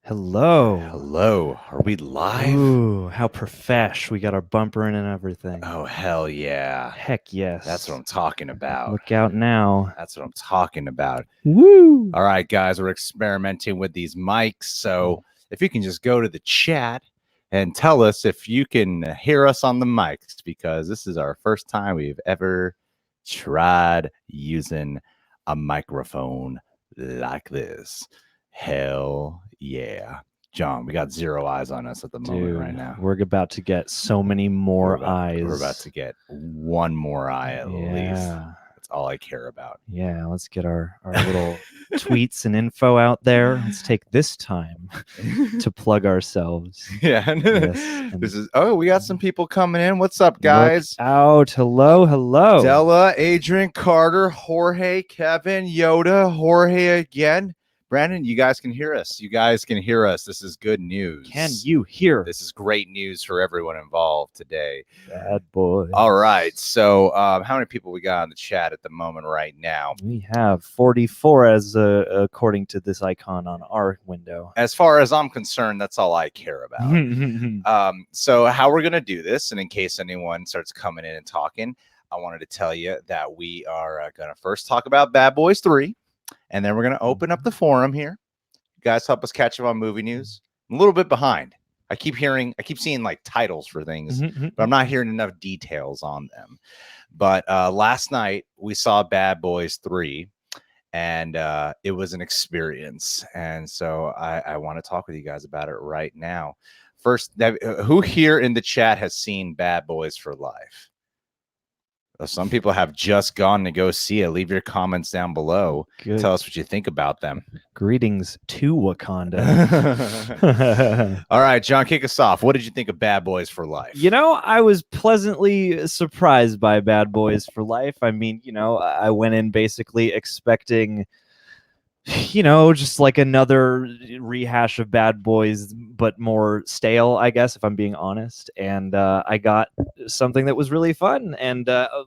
Hello. Hello. Are we live? Ooh, how profesh. We got our bumper in and everything. Oh, hell yeah. Heck yes. That's what I'm talking about. Look out now. That's what I'm talking about. Woo! All right, guys, we're experimenting with these mics. So if you can just go to the chat and tell us if you can hear us on the mics, because this is our first time we've ever tried using a microphone like this. Hell yeah. John, we got 0 eyes on us at the moment right now. We're about to get so many more eyes. We're about to get one more eye at least. That's all I care about. Yeah, let's get our little tweets and info out there. Let's take this time to plug ourselves. Yeah. Yes. This is we got some people coming in. What's up, guys? Look out. Hello. Della, Adrian, Carter, Jorge, Kevin, Yoda, Jorge again. Brandon, you guys can hear us. This is good news. Can you hear? This is great news for everyone involved today. Bad boy. All right. So how many people we got on the chat at the moment right now? We have 44 as according to this icon on our window. As far as I'm concerned, that's all I care about. So how we're going to do this, and in case anyone starts coming in and talking, I wanted to tell you that we are going to first talk about Bad Boys 3. And then we're going to open up the forum here. You guys help us catch up on movie news. I'm a little bit behind. I keep seeing like titles for things, but I'm not hearing enough details on them. But last night we saw Bad Boys 3, and it was an experience. And so I want to talk with you guys about it right now. First, who here in the chat has seen Bad Boys for Life? Some people have just gone to go see it. Leave your comments down below. Good. Tell us what you think about them. Greetings to Wakanda. All right, John, kick us off. What did you think of Bad Boys for Life? You know, I was pleasantly surprised by Bad Boys for Life. I mean, you know, I went in basically expecting, you know, just like another rehash of Bad Boys, but more stale, I guess, if I'm being honest. And I got something that was really fun and a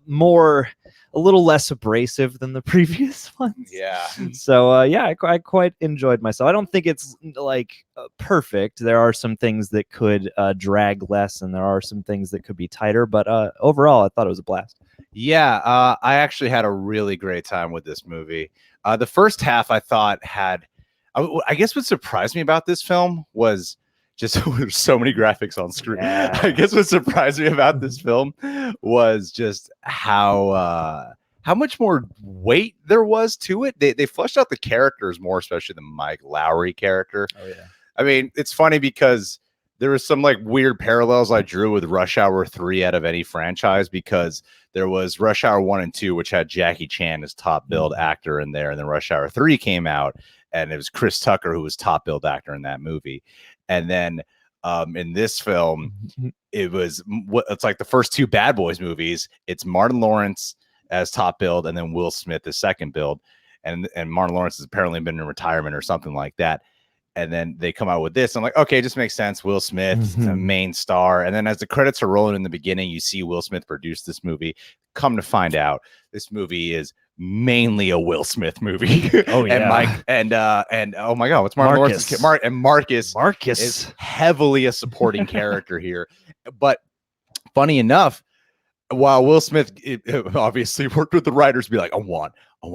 little less abrasive than the previous ones. Yeah. So yeah, I quite enjoyed myself. I don't think it's like perfect. There are some things that could drag less, and there are some things that could be tighter. But overall, I thought it was a blast. Yeah, I actually had a really great time with this movie. The first half I thought I guess what surprised me about this film was just there's so many graphics on screen. Yeah. I guess what surprised me about this film was just how much more weight there was to it. They fleshed out the characters more, especially the Mike Lowry character. Oh yeah. I mean, it's funny because there was some like weird parallels I drew with Rush Hour 3 out of any franchise, because there was Rush Hour 1 and 2, which had Jackie Chan as top billed actor in there. And then Rush Hour 3 came out, and it was Chris Tucker who was top billed actor in that movie. And then in this film, it's like the first two Bad Boys movies. It's Martin Lawrence as top billed, and then Will Smith as second billed. And Martin Lawrence has apparently been in retirement or something like that. And then they come out with this. I'm like, okay, it just makes sense. Will Smith, the main star. And then as the credits are rolling in the beginning, you see Will Smith produce this movie. Come to find out, this movie is mainly a Will Smith movie. Oh yeah. And Mike and oh my God, what's Martin Lawrence's Marcus is heavily a supporting character here. But funny enough, while Will Smith obviously worked with the writers to be like, I want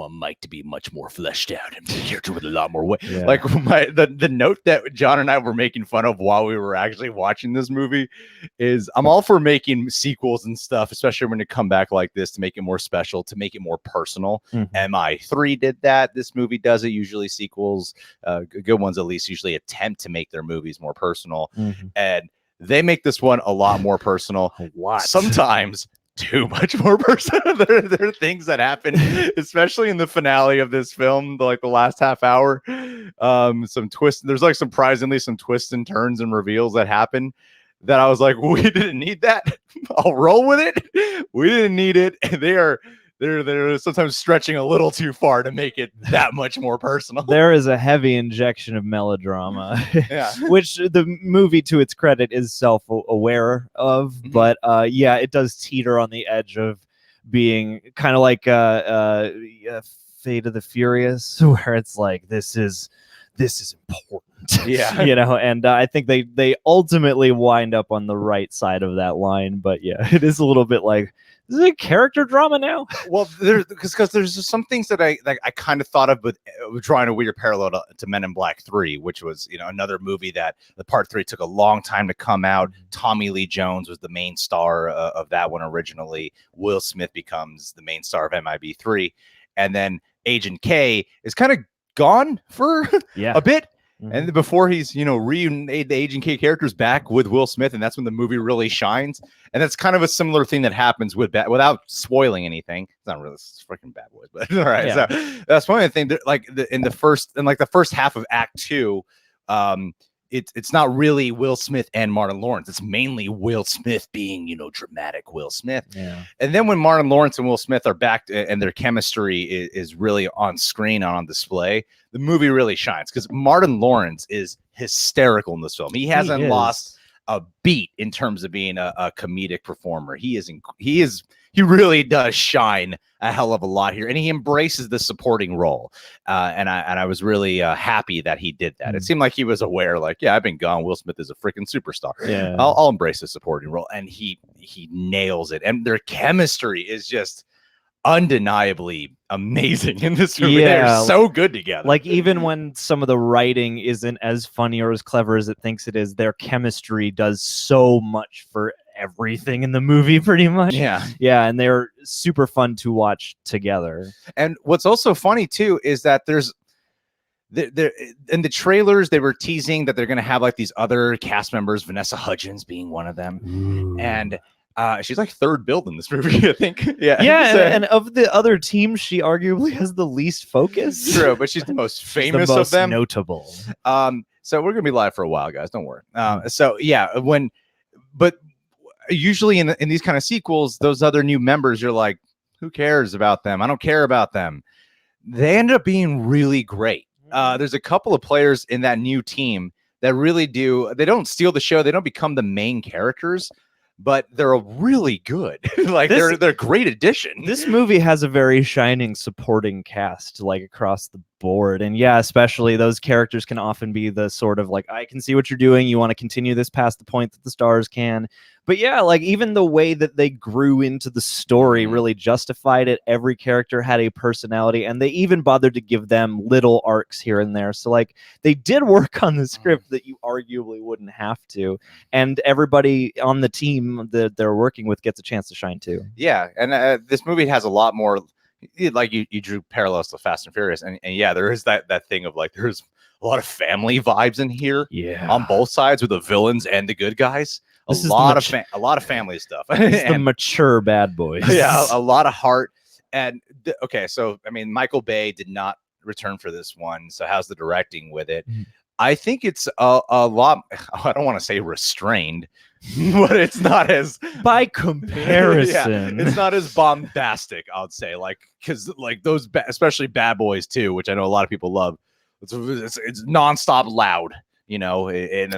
Mike to be much more fleshed out and be a character with a lot more weight. Yeah. Like the note that John and I were making fun of while we were actually watching this movie is, I'm all for making sequels and stuff, especially when they come back like this, to make it more special, to make it more personal. MI3 did that. This movie does it. Usually sequels, good ones at least, usually attempt to make their movies more personal. And they make this one a lot more personal. Sometimes too much more personal. There are things that happen, especially in the finale of this film, like the last half hour. Some twists. There's like surprisingly some twists and turns and reveals that happen that I was like, we didn't need that. I'll roll with it. We didn't need it. They're sometimes stretching a little too far to make it that much more personal. There is a heavy injection of melodrama, yeah, which the movie, to its credit, is self-aware of. But yeah, it does teeter on the edge of being kind of like Fate of the Furious, where it's like, this is important. Yeah. You know, and I think they ultimately wind up on the right side of that line. But yeah, it is a little bit like, is it a character drama now? Well, because there's just some things that I kind of thought of with drawing a weird parallel to Men in Black 3, which was, you know, another movie that the part 3 took a long time to come out. Tommy Lee Jones was the main star of that one originally. Will Smith becomes the main star of MIB3, and then Agent K is kind of gone for a bit. And before he's, you know, reunited the Agent K characters back with Will Smith, and that's when the movie really shines. And that's kind of a similar thing that happens with without spoiling anything. It's not really, it's freaking Bad Boys, but all right. Yeah. So that's one of the things that, like, in the first half of Act 2, it's not really Will Smith and Martin Lawrence. It's mainly Will Smith being, you know, dramatic Will Smith. Yeah. And then when Martin Lawrence and Will Smith are back and their chemistry is really on screen and on display, the movie really shines because Martin Lawrence is hysterical in this film. He hasn't lost a beat in terms of being a comedic performer. He really does shine a hell of a lot here, and he embraces the supporting role. And I was really happy that he did that. It seemed like he was aware, like, yeah, I've been gone. Will Smith is a freaking superstar. Yeah, I'll embrace the supporting role, and he nails it. And their chemistry is just undeniably amazing in this movie. They're so good together. Like, even when some of the writing isn't as funny or as clever as it thinks it is, their chemistry does so much for everything in the movie, pretty much. Yeah, and they're super fun to watch together. And what's also funny too is that there's in the trailers they were teasing that they're going to have like these other cast members, Vanessa Hudgens being one of them. Ooh. And she's like third billed in this movie, I think. Yeah, so, and of the other teams, she arguably has the least focus. True, but she's the most famous of them. Notable. So we're gonna be live for a while, guys. Don't worry. So yeah, but usually in these kind of sequels, those other new members, you're like, who cares about them? I don't care about them. They end up being really great. There's a couple of players in that new team that really do. They don't steal the show. They don't become the main characters, but they're really good. Like, they're a great addition. This movie has a very shining supporting cast, like, across the board. And yeah, especially those characters can often be the sort of like, I can see what you're doing. You want to continue this past the point that the stars can. But yeah, like, even the way that they grew into the story really justified it. Every character had a personality, and they even bothered to give them little arcs here and there. So, like, they did work on the script that you arguably wouldn't have to. And everybody on the team that they're working with gets a chance to shine too. Yeah, and this movie has a lot more, like, you drew parallels to Fast and Furious. And yeah, there is that thing of, like, there's a lot of family vibes in here. Yeah, on both sides with the villains and the good guys. A lot of family stuff. It's the mature Bad Boys. Yeah, a lot of heart. And okay, so I mean, Michael Bay did not return for this one. So how's the directing with it? I think it's a lot. I don't want to say restrained, but it's not as, by comparison, it's not as bombastic, I would say. Like, because like those, especially Bad Boys 2, which I know a lot of people love. It's nonstop loud. You know, and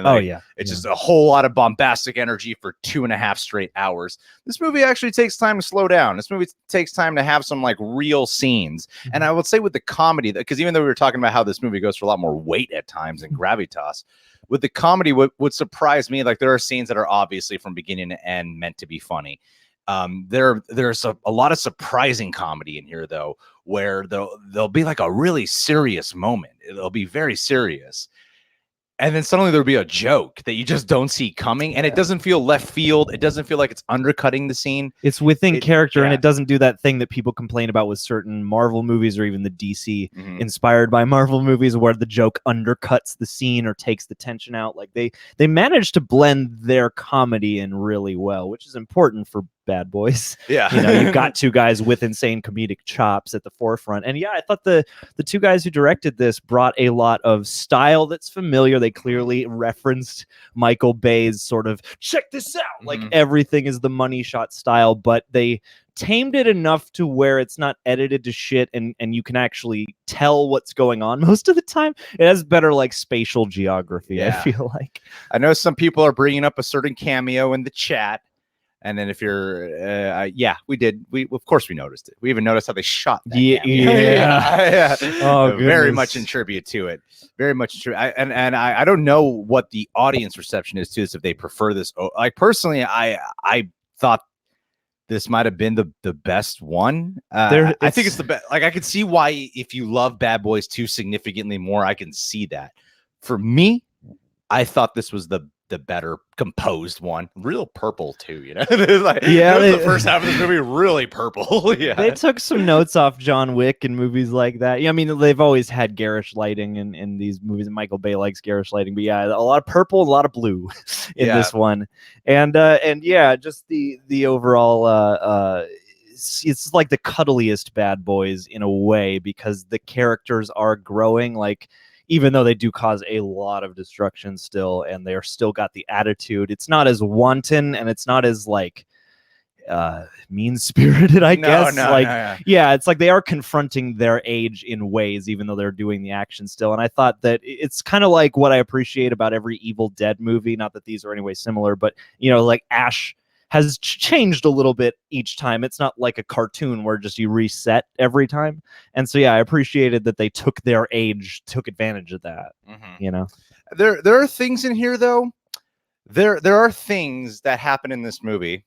it's just a whole lot of bombastic energy for 2.5 straight hours. This movie actually takes time to slow down. This movie takes time to have some, like, real scenes. And I would say with the comedy, because even though we were talking about how this movie goes for a lot more weight at times and gravitas, with the comedy, what would surprise me, like, there are scenes that are obviously from beginning to end meant to be funny. There's a lot of surprising comedy in here, though, where there'll be like a really serious moment. It'll be very serious. And then suddenly there'll be a joke that you just don't see coming, and it doesn't feel left field. It doesn't feel like it's undercutting the scene. It's within character, and it doesn't do that thing that people complain about with certain Marvel movies or even the DC inspired by Marvel movies, where the joke undercuts the scene or takes the tension out. Like, they managed to blend their comedy in really well, which is important for Bad Boys. Yeah, you know, you've got two guys with insane comedic chops at the forefront. And yeah, I thought the two guys who directed this brought a lot of style that's familiar. They clearly referenced Michael Bay's sort of, check this out, like, everything is the money shot style, but they tamed it enough to where it's not edited to shit, and you can actually tell what's going on most of the time. It has better, like, spatial geography. I feel like. I know some people are bringing up a certain cameo in the chat. And then if you're, yeah, we did. We of course we noticed it. We even noticed how they shot that. Yeah. Oh, very much in tribute to it. Very much true. I don't know what the audience reception is to this. If they prefer this, like personally, I thought this might have been the best one. I think it's the best. Like I could see why if you love Bad Boys 2 significantly more, I can see that. For me, I thought this was the better composed one. Real purple too, you know. Like, the first half of this movie really purple. Yeah, they took some notes off John Wick and movies like that. Yeah, I mean they've always had garish lighting in these movies, and Michael Bay likes garish lighting. But yeah, a lot of purple, a lot of blue in this one, and yeah, just the overall. It's like the cuddliest Bad Boys in a way because the characters are growing like. Even though they do cause a lot of destruction still, and they're still got the attitude, it's not as wanton and it's not as like mean-spirited, I guess. Yeah, it's like they are confronting their age in ways, even though they're doing the action still. And I thought that it's kind of like what I appreciate about every Evil Dead movie. Not that these are anyway similar, but you know, like Ash has changed a little bit each time. It's not like a cartoon where just you reset every time. And so, yeah, I appreciated that they took their age, took advantage of that. You know, there are things in here though. There are things that happen in this movie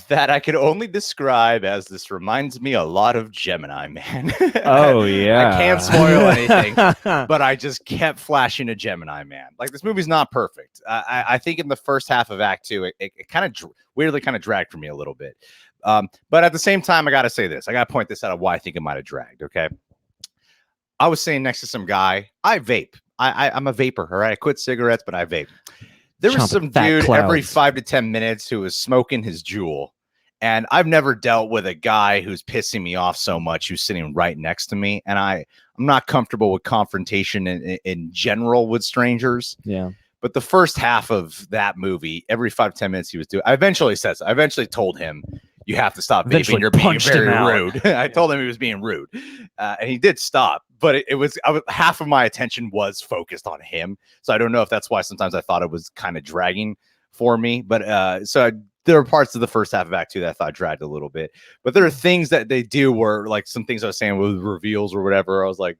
that I could only describe as this reminds me a lot of Gemini Man. Oh yeah, I can't spoil anything, but I just kept flashing a Gemini Man. Like this movie's not perfect. I think in the first half of Act 2, it kind of weirdly kind of dragged for me a little bit. But at the same time, I got to say this. I got to point this out of why I think it might have dragged. Okay, I was sitting next to some guy. I vape. I'm a vapor. All right, I quit cigarettes, but I vape. There was some dude every 5 to 10 minutes who was smoking his Juul. And I've never dealt with a guy who's pissing me off so much who's sitting right next to me. And I'm not comfortable with confrontation in general with strangers. Yeah. But the first half of that movie, every 5 to 10 minutes he was doing, I eventually told him, you have to stop vaping. You're being very rude. I told him he was being rude. And he did stop. But half of my attention was focused on him. So I don't know if that's why sometimes I thought it was kind of dragging for me. But there are parts of the first half of Act 2 that I thought dragged a little bit. But there are things that they do where, like some things I was saying with reveals or whatever, I was like,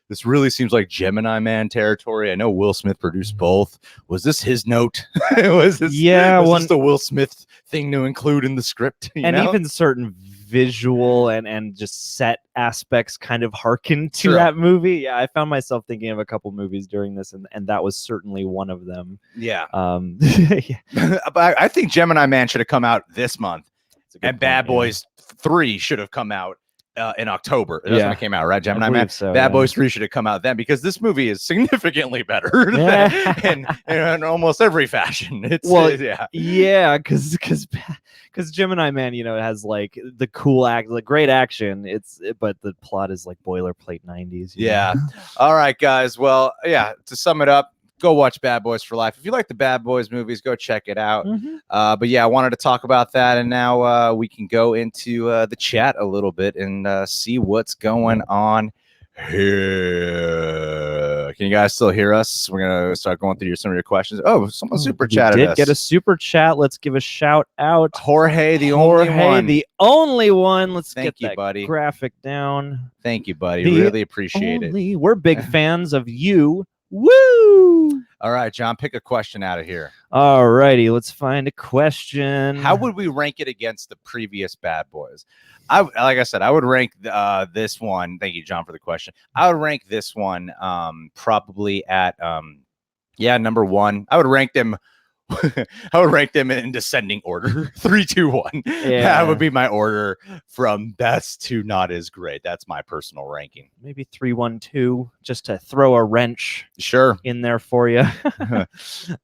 this really seems like Gemini Man territory. I know Will Smith produced both. Was this his note? was this the Will Smith thing to include in the script? Even certain visual and just set aspects kind of harken to that movie. Yeah, I found myself thinking of a couple movies during this, and that was certainly one of them. Yeah. But I think Gemini Man should have come out this month, and Bad Boys 3 should have come out in October. That's when it came out, right? Gemini Man. So, Bad Boys 3 should have come out then because this movie is significantly better in almost every fashion. Because Gemini Man, you know, it has like the cool great action. But the plot is like boilerplate 90s. Yeah. All right, guys. Well, yeah. To sum it up, go watch Bad Boys for Life. If you like the Bad Boys movies, go check it out. But yeah, I wanted to talk about that, and now we can go into the chat a little bit and see what's going on here. Can you guys still hear us? We're gonna start going through some of your questions. Oh, someone super chatted us. Get a super chat. Let's give a shout out. Jorge, the only one. Let's get that buddy. Graphic down. Thank you, buddy. Really appreciate it. We're big fans of you. Woo! All right, John, pick a question out of here. All righty, let's find a question. How would we rank it against the previous Bad Boys? Like I said, I would rank this one. Thank you, John, for the question. I would rank this one probably at number 1. I would rank them. I would rank them in descending order. 3, 2, 1. Yeah. That would be my order from best to not as great. That's my personal ranking. Maybe 3, 1, 2, just to throw a wrench in there for you.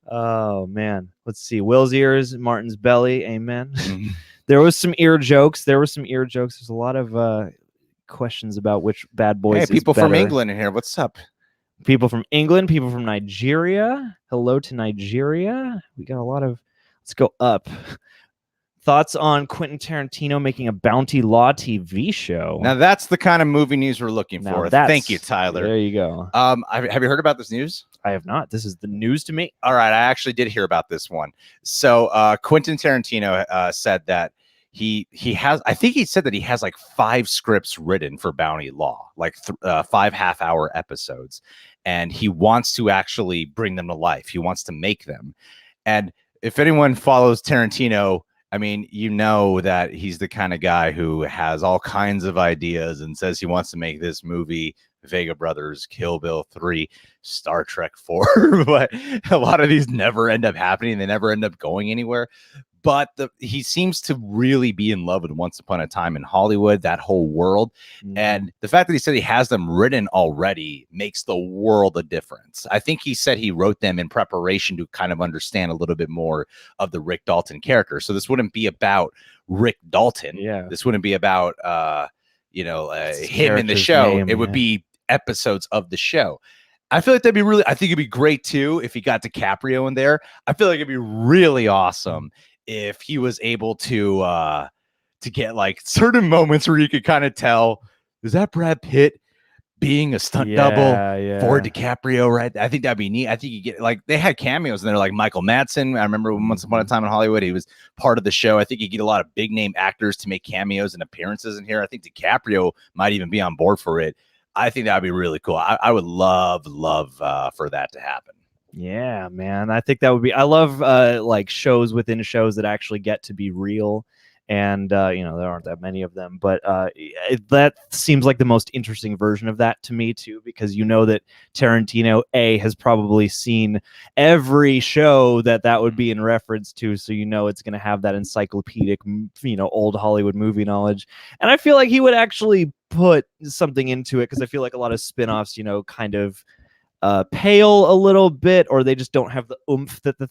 Oh man. Let's see. Will's ears, Martin's belly. Amen. There was some ear jokes. There's a lot of questions about which Bad Boys. Hey, people from England in here. What's up? People from England, people from Nigeria. Hello to Nigeria. We got a lot of... Let's go up. Thoughts on Quentin Tarantino making a Bounty Law TV show? Now, that's the kind of movie news we're looking for. Thank you, Tyler. There you go. Have you heard about this news? I have not. This is the news to me. All right, I actually did hear about this one. So Quentin Tarantino said that he has, I think he said that he has like 5 scripts written for Bounty Law, like 5 half-hour episodes, and he wants to actually bring them to life. He wants to make them. And if anyone follows Tarantino, I mean, you know that he's the kind of guy who has all kinds of ideas and says he wants to make this movie, Vega Brothers, Kill Bill 3, Star Trek 4, but a lot of these never end up happening. They never end up going anywhere. But he seems to really be in love with Once Upon a Time in Hollywood, that whole world. And the fact that he said he has them written already makes the world a difference. I think he said he wrote them in preparation to kind of understand a little bit more of the Rick Dalton character. So this wouldn't be about Rick Dalton. Yeah. This wouldn't be about, him in the show. It would be episodes of the show. I feel like that'd be really, I think it'd be great too if he got DiCaprio in there. I feel like it'd be really awesome if he was able to get like certain moments where you could kind of tell, is that Brad Pitt being a stunt double for DiCaprio, right? I think that'd be neat. I think you get like, they had cameos in there, like Michael Madsen. I remember Once Upon a Time in Hollywood, he was part of the show. I think you get a lot of big name actors to make cameos and appearances in here. I think DiCaprio might even be on board for it. I think that'd be really cool. I would love for that to happen. Yeah, man. I think that would be, I love like shows within shows that actually get to be real. And, there aren't that many of them, but that seems like the most interesting version of that to me, too, because you know that Tarantino, has probably seen every show that would be in reference to. So, it's going to have that encyclopedic, old Hollywood movie knowledge. And I feel like he would actually put something into it because I feel like a lot of spinoffs, kind of pale a little bit, or they just don't have the oomph that the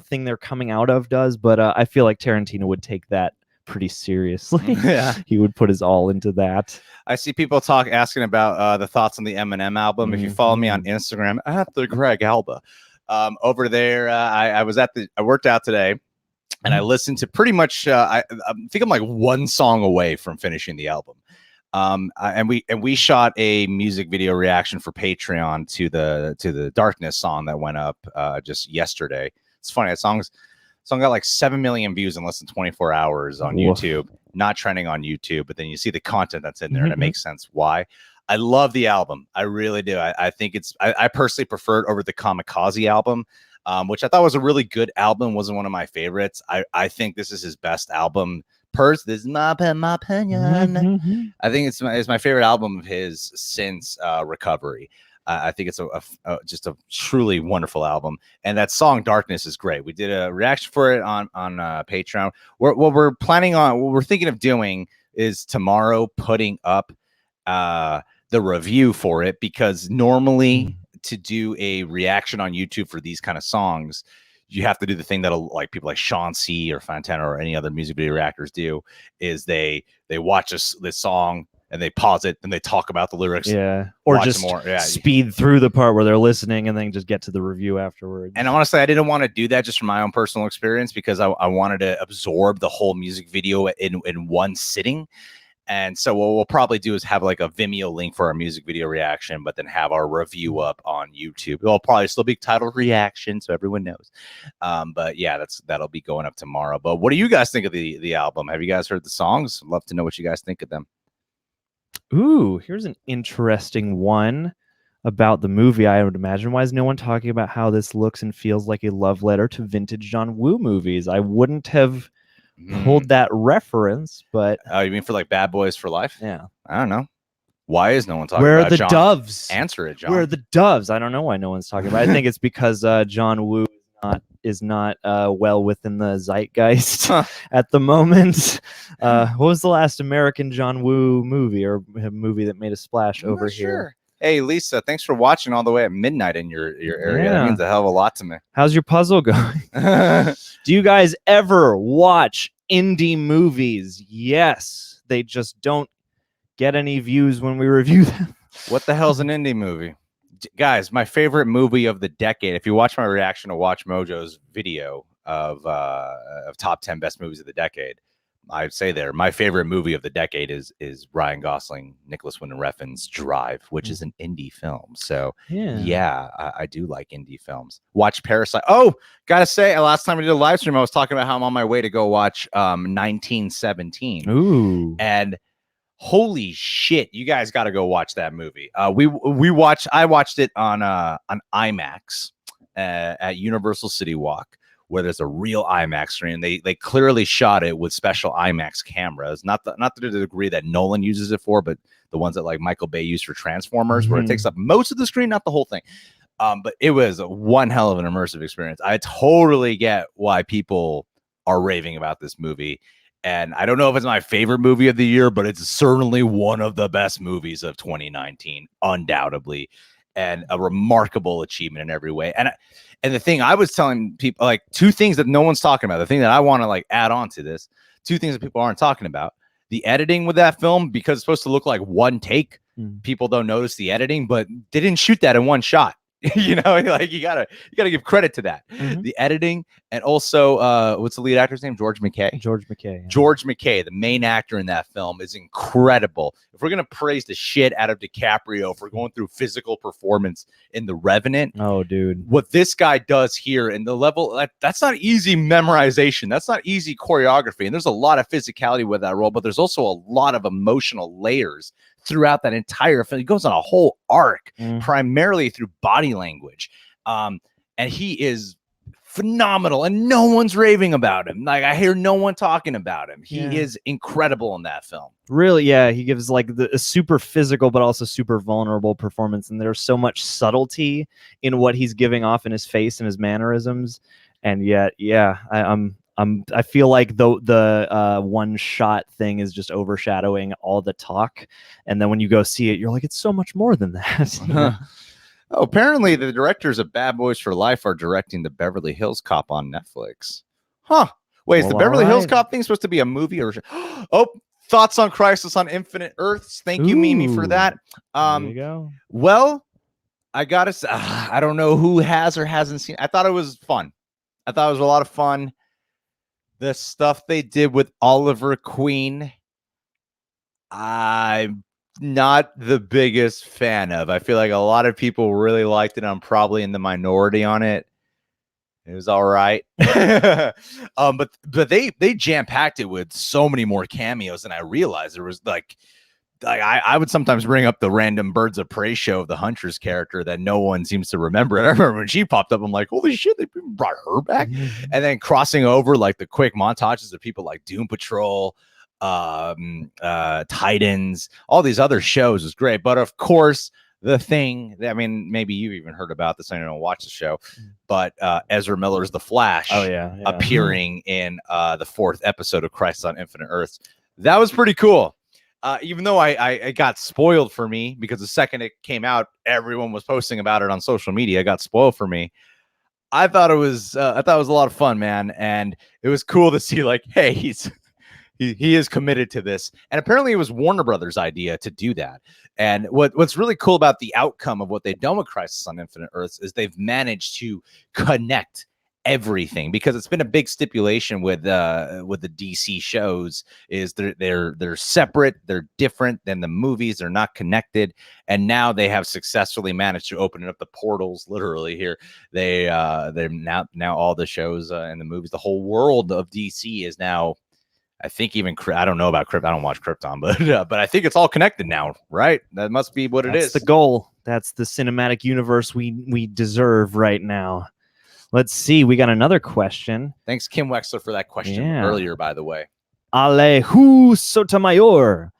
thing they're coming out of does. But I feel like Tarantino would take that pretty seriously. Yeah, he would put his all into that. I see people asking about the thoughts on the Eminem album. If you follow me on Instagram at the Greg Alba, over there, I worked out today, and I listened to pretty much. I think I'm like one song away from finishing the album. And we shot a music video reaction for Patreon to the Darkness song that went up just yesterday. It's funny, that song got like 7 million views in less than 24 hours on YouTube, not trending on YouTube, but then you see the content that's in there and it makes sense why. I love the album. I really do. I think I personally prefer it over the Kamikaze album, which I thought was a really good album. Wasn't one of my favorites. I think this is his best album. This is my opinion. I think it's my favorite album of his since Recovery. I think it's just a truly wonderful album, and that song "Darkness" is great. We did a reaction for it on Patreon. What we're thinking of doing is tomorrow putting up the review for it, because normally to do a reaction on YouTube for these kind of songs, you have to do the thing that'll like people like Sean C or Fontana or any other music video reactors do, is they watch this song and they pause it and they talk about the lyrics. Yeah. Or just speed through the part where they're listening and then just get to the review afterwards. And honestly, I didn't want to do that just from my own personal experience, because I wanted to absorb the whole music video in one sitting. And so what we'll probably do is have like a Vimeo link for our music video reaction, but then have our review up on YouTube. It'll probably still be titled reaction, so everyone knows. But yeah, that'll be going up tomorrow. But what do you guys think of the album? Have you guys heard the songs? I'd love to know what you guys think of them. Ooh, here's an interesting one about the movie. I would imagine, why is no one talking about how this looks and feels like a love letter to vintage John Woo movies? I wouldn't have pulled that reference, but oh, you mean for like Bad Boys for Life? Yeah, I don't know. Why is no one talking Where about the John? Doves? Answer it, John. Where are the doves? I don't know why no one's talking about it. I think it's because John Woo is not well within the zeitgeist at the moment. What was the last American John Woo movie, or a movie that made a splash over here? Hey, Lisa, thanks for watching all the way at midnight in your area. That means a hell of a lot to me. How's your puzzle going? Do you guys ever watch indie movies? Yes. They just don't get any views when we review them. What the hell's an indie movie? Guys, my favorite movie of the decade, if you watch my reaction to Watch Mojo's video of top 10 best movies of the decade, I'd say my favorite movie of the decade is Ryan Gosling, Nicholas Winding Refn's Drive, which is an indie film. So yeah, I do like indie films. Watch Parasite. Oh, gotta say, last time we did a live stream, I was talking about how I'm on my way to go watch 1917. Ooh. And holy shit, you guys got to go watch that movie. I watched it on IMAX at Universal City Walk, where there's a real IMAX screen. They clearly shot it with special IMAX cameras, not to the degree that Nolan uses it for, but the ones that like Michael Bay used for Transformers, where it takes up most of the screen, not the whole thing. But it was one hell of an immersive experience. I totally get why people are raving about this movie. And I don't know if it's my favorite movie of the year, but it's certainly one of the best movies of 2019, undoubtedly, and a remarkable achievement in every way. And the thing I was telling people, like, two things that no one's talking about, the thing that I want to like add on to this, two things that people aren't talking about: the editing with that film, because it's supposed to look like one take. People don't notice the editing, but they didn't shoot that in one shot. You know, like you gotta give credit to that. The editing, and also what's the lead actor's name? George McKay. George McKay, the main actor in that film, is incredible. If we're gonna praise the shit out of DiCaprio for going through physical performance in The Revenant, oh dude, what this guy does here, and the level, that's not easy memorization, that's not easy choreography, and there's a lot of physicality with that role, but there's also a lot of emotional layers throughout that entire film. He goes on a whole arc, primarily through body language. And he is phenomenal, and no one's raving about him. Like, I hear no one talking about him. He is incredible in that film. Really, yeah. He gives like a super physical, but also super vulnerable performance. And there's so much subtlety in what he's giving off in his face and his mannerisms. And yet, yeah, I feel like the one shot thing is just overshadowing all the talk, and then when you go see it, you're like, it's so much more than that. You know? Oh, apparently the directors of Bad Boys for Life are directing the Beverly Hills Cop on Netflix. Huh? Wait, is the Beverly Hills Cop thing supposed to be a movie or? Oh, thoughts on Crisis on Infinite Earths? Thank you, Mimi, for that. There you go. Well, I gotta say, I don't know who has or hasn't seen. I thought it was fun. I thought it was a lot of fun. The stuff they did with Oliver Queen, I'm not the biggest fan of. I feel like a lot of people really liked it. I'm probably in the minority on it. It was all right. But they jam-packed it with so many more cameos than I realized. There was like I would sometimes bring up the random Birds of Prey show of the Huntress character that no one seems to remember. And I remember when she popped up, I'm like, holy shit, they brought her back. And then crossing over like the quick montages of people like Doom Patrol, Titans, all these other shows was great. But of course, the thing that, I mean, maybe you even heard about this, I don't watch the show, but Ezra Miller's The Flash appearing in the 4th episode of Crisis on Infinite Earths. That was pretty cool. Even though I got spoiled for me, because the second it came out, everyone was posting about it on social media. It got spoiled for me. I thought it was a lot of fun, man, and it was cool to see like, hey, he is committed to this, and apparently it was Warner Brothers' idea to do that. And what's really cool about the outcome of what they've done with Crisis on Infinite Earths is they've managed to connect everything, because it's been a big stipulation with the DC shows is they're separate, they're different than the movies, they're not connected, and now they have successfully managed to open up the portals literally here. They're now all the shows and the movies, the whole world of DC is now, I think, even I don't know about Krypton. I don't watch Krypton, but I think it's all connected now, right? That must be what it is. That's the goal. That's the cinematic universe we deserve right now. Let's see. We got another question. Thanks, Kim Wexler, for that question earlier, by the way. Alehu Sotomayor.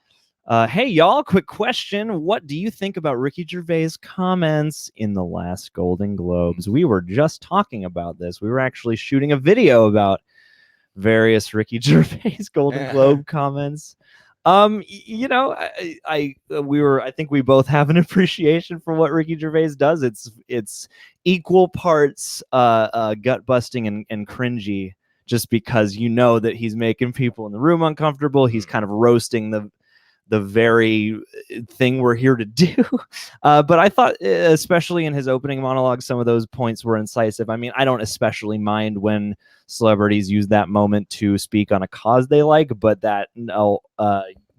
Hey, y'all, quick question. What do you think about Ricky Gervais' comments in the last Golden Globes? We were just talking about this. We were actually shooting a video about various Ricky Gervais Golden Globe comments. You know, I think we both have an appreciation for what Ricky Gervais does. It's equal parts gut busting and cringy, just because you know that he's making people in the room uncomfortable. He's kind of roasting the very thing we're here to do. But I thought, especially in his opening monologue, some of those points were incisive. I mean, I don't especially mind when celebrities use that moment to speak on a cause they like, but that